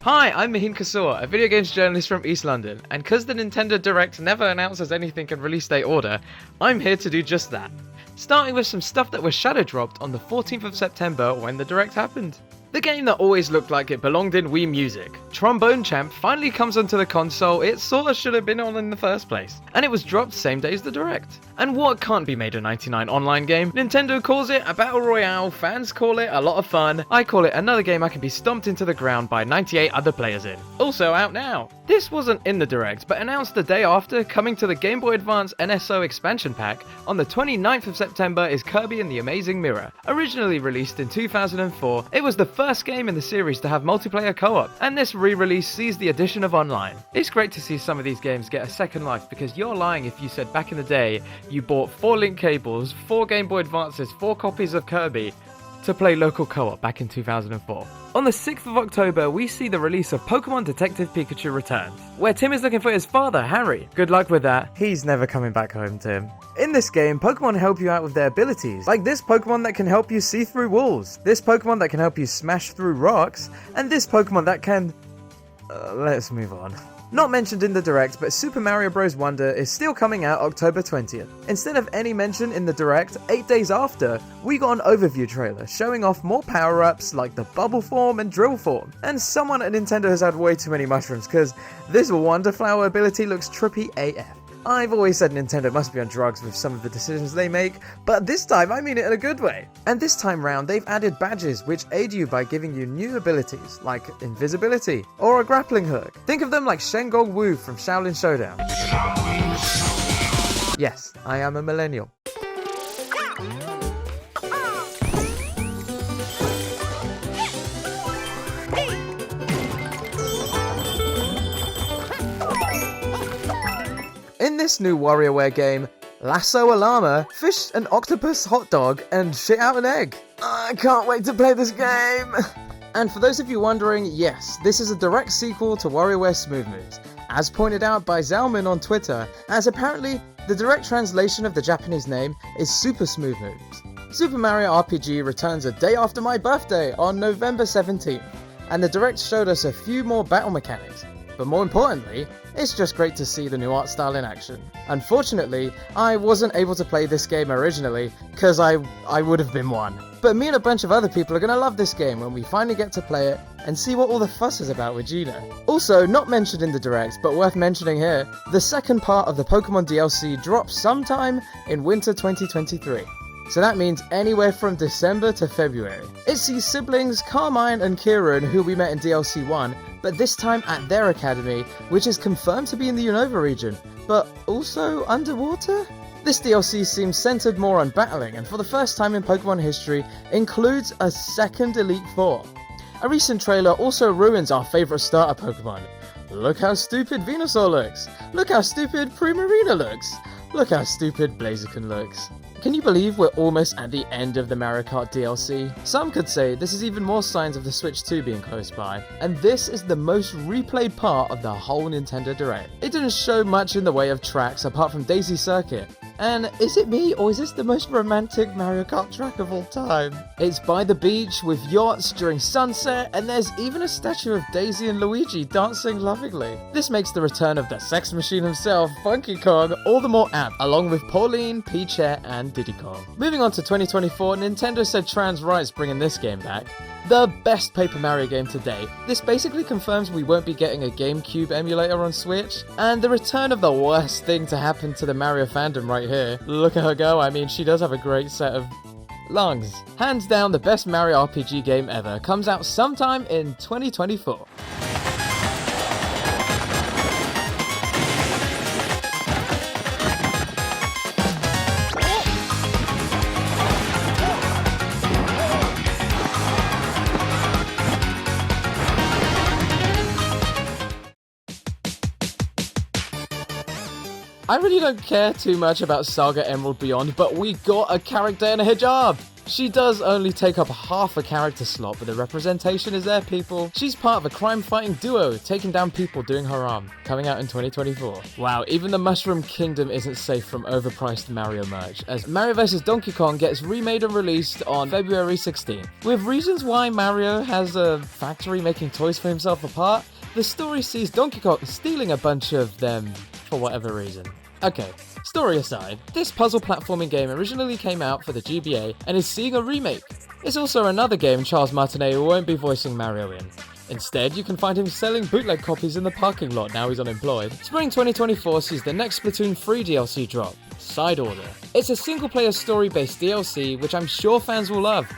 Hi, I'm Mahin, a video games journalist from East London, and because the Nintendo Direct never announces anything in release date order, I'm here to do just that. Starting with some stuff that was shadow dropped on the 14th of September when the Direct happened. The game that always looked like it belonged in Wii Music, Trombone Champ, finally comes onto the console it sorta should have been on in the first place, and it was dropped same day as the Direct. And what can't be made a 99 online game? Nintendo calls it a battle royale, fans call it a lot of fun, I call it another game I can be stomped into the ground by 98 other players in. Also out now. This wasn't in the Direct, but announced the day after, coming to the Game Boy Advance NSO expansion pack, on the 29th of September is Kirby and the Amazing Mirror. Originally released in 2004, it was the first game in the series to have multiplayer co-op, and this re-release sees the addition of online. It's great to see some of these games get a second life, because you're lying if you said back in the day you bought 4 link cables, 4 Game Boy Advances, 4 copies of Kirby to play local co-op back in 2004. On the 6th of October, we see the release of Pokemon Detective Pikachu Returns, where Tim is looking for his father, Harry. Good luck with that. He's never coming back home, Tim. In this game, Pokemon help you out with their abilities, like this Pokemon that can help you see through walls, this Pokemon that can help you smash through rocks, and this Pokemon that can... let's move on. Not mentioned in the Direct, but Super Mario Bros. Wonder is still coming out October 20th. Instead of any mention in the Direct, 8 days after, we got an overview trailer showing off more power-ups like the Bubble Form and Drill Form. And someone at Nintendo has had way too many mushrooms, cause this Wonder Flower ability looks trippy AF. I've always said Nintendo must be on drugs with some of the decisions they make, but this time I mean it in a good way. And this time round they've added badges which aid you by giving you new abilities, like invisibility, or a grappling hook. Think of them like Shengong Wu from Shaolin Showdown. Yes, I am a millennial. In this new WarioWare game, lasso a llama, fish an octopus hot dog, and shit out an egg. I can't wait to play this game! And for those of you wondering, yes, this is a direct sequel to WarioWare Smooth Moves, as pointed out by Zalman on Twitter, as apparently the direct translation of the Japanese name is Super Smooth Moves. Super Mario RPG returns a day after my birthday on November 17th, and the direct showed us a few more battle mechanics. But more importantly, it's just great to see the new art style in action. Unfortunately, I wasn't able to play this game originally, cause I would have been one. But me and a bunch of other people are gonna love this game when we finally get to play it and see what all the fuss is about with Gino. Also, not mentioned in the Direct, but worth mentioning here, the second part of the Pokemon DLC drops sometime in winter 2023. So that means anywhere from December to February. It sees siblings Carmine and Kieran, who we met in DLC 1, but this time at their academy, which is confirmed to be in the Unova region, but also underwater? This DLC seems centered more on battling, and for the first time in Pokemon history, includes a second Elite Four. A recent trailer also ruins our favourite starter Pokemon. Look how stupid Venusaur looks! Look how stupid Primarina looks! Look how stupid Blaziken looks. Can you believe we're almost at the end of the Mario Kart DLC? Some could say this is even more signs of the Switch 2 being close by, and this is the most replayed part of the whole Nintendo Direct. It didn't show much in the way of tracks apart from Daisy Circuit. And is it me, or is this the most romantic Mario Kart track of all time? It's by the beach with yachts during sunset, and there's even a statue of Daisy and Luigi dancing lovingly. This makes the return of the sex machine himself, Funky Kong, all the more apt, along with Pauline, Peachette, and Diddy Kong. Moving on to 2024, Nintendo said trans rights bringing this game back. The best Paper Mario game to date. This basically confirms we won't be getting a GameCube emulator on Switch, and the return of the worst thing to happen to the Mario fandom right here. Look at her go, I mean she does have a great set of lungs. Hands down the best Mario RPG game ever, comes out sometime in 2024. I really don't care too much about Saga Emerald Beyond, but we got a character in a hijab! She does only take up half a character slot, but the representation is there, people. She's part of a crime-fighting duo, taking down people doing harm, coming out in 2024. Wow, even the Mushroom Kingdom isn't safe from overpriced Mario merch, as Mario vs. Donkey Kong gets remade and released on February 16th. With reasons why Mario has a factory making toys for himself apart, the story sees Donkey Kong stealing a bunch of them for whatever reason. Okay, story aside, this puzzle platforming game originally came out for the GBA and is seeing a remake. It's also another game Charles Martinet won't be voicing Mario in. Instead, you can find him selling bootleg copies in the parking lot now he's unemployed. Spring 2024 sees the next Splatoon 3 DLC drop, Side Order. It's a single-player story-based DLC which I'm sure fans will love.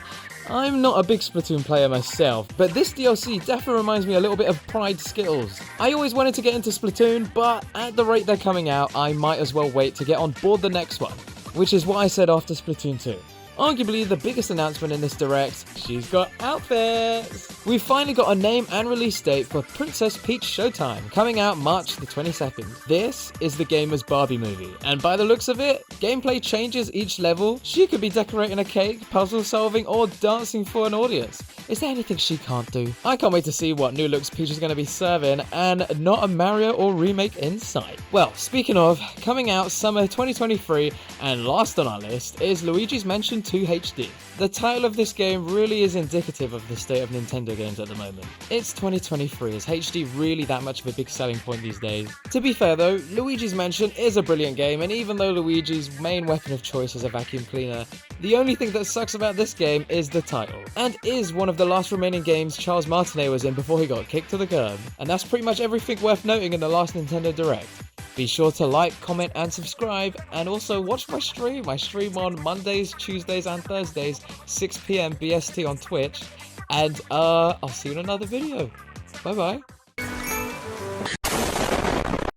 I'm not a big Splatoon player myself, but this DLC definitely reminds me a little bit of Pride Skittles. I always wanted to get into Splatoon, but at the rate they're coming out, I might as well wait to get on board the next one, which is what I said after Splatoon 2. Arguably the biggest announcement in this direct, she's got outfits! We've finally got a name and release date for Princess Peach Showtime, coming out March the 22nd. This is the gamer's Barbie movie, and by the looks of it, gameplay changes each level. She could be decorating a cake, puzzle solving, or dancing for an audience. Is there anything she can't do? I can't wait to see what new looks Peach is going to be serving, and not a Mario or remake in sight. Well, speaking of, coming out summer 2023, and last on our list is Luigi's Mansion 2 HD. The title of this game really is indicative of the state of Nintendo games at the moment. It's 2023, is HD really that much of a big selling point these days? To be fair though, Luigi's Mansion is a brilliant game, and even though Luigi's main weapon of choice is a vacuum cleaner, the only thing that sucks about this game is the title, and is one of the last remaining games Charles Martinet was in before he got kicked to the curb. And that's pretty much everything worth noting in the last Nintendo Direct. Be sure to like, comment, and subscribe, and also watch my stream. I stream on Mondays, Tuesdays, and Thursdays, 6 PM BST on Twitch, and I'll see you in another video. Bye bye.